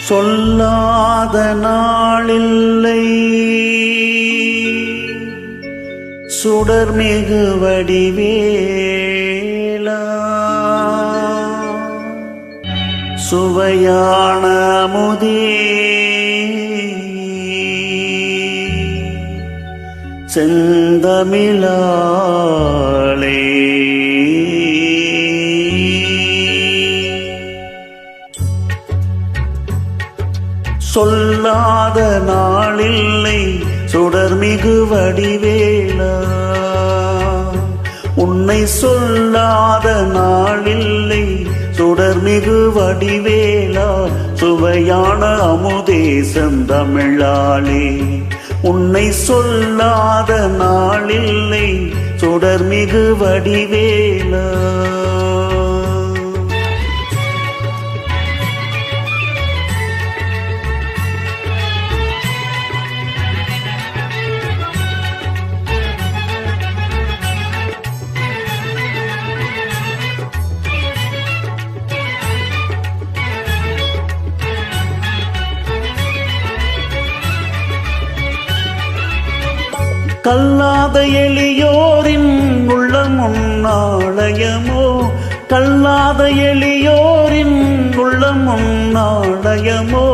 சொல்லாத நாளில்லை சுடர்மிகு வடிவேலா, சுவையான அமுதே செந்தமிழாளே. சொல்லாத நாளில்லை சுடர்மிகு வடிவேலா, உன்னை சொல்லாத நாளில்லை சுடர்மிகு வடிவேலா, சுவையான அமுதே செந்தமிழாளே. உன்னை சொல்லாத நாளில்லை சுடர்மிகு வடிவேலா. கல்லாத எளியோரின் உள்ளமும் நாளையமோ, கல்லாத எளியோரின் உள்ளமும் நாளையமோ,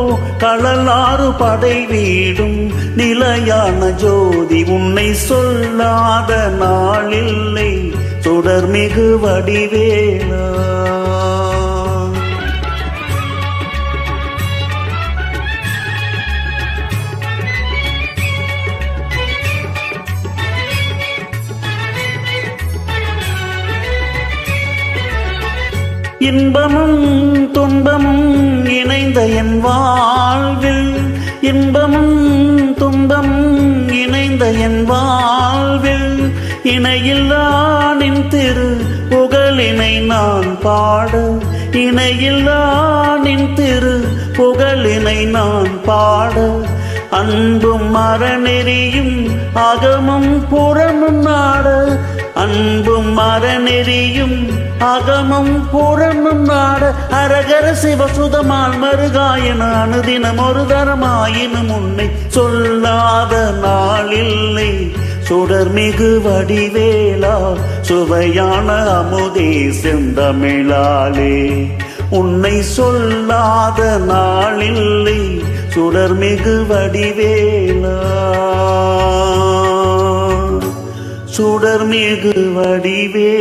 கடலாறு படை வீடும் நிலையான ஜோதி. உன்னை சொல்லாத நாளில்லை சுடர்மிகு வடிவேலா. இன்பமும் துன்பமும் இணைந்த என் வாழ்வில், இன்பமும் துன்பமும் இணைந்த என் வாழ்வில், இணையில்லா நின் திரு புகழினை நான் பாட, இணையில்லா நின் திரு புகழினை நான் பாட. அன்பும் அறநெறியும் அகமும் புறமும் நாட, அன்பும் அறநெறியும் அகமும் புறமும் நாட. அரகர சிவசுதமால் மருகாயன அனுதினம் ஒரு தரமாயினும் உன்னை சொல்லாத நாளில்லை சுடர்மிகு வடிவேலா, சுவையான அமுதே செந்தமிழாளே. உன்னை சொல்லாத நாளில்லை சுடர்மிகு வடிவேலா, சுடர்மிகு வடிவேலா.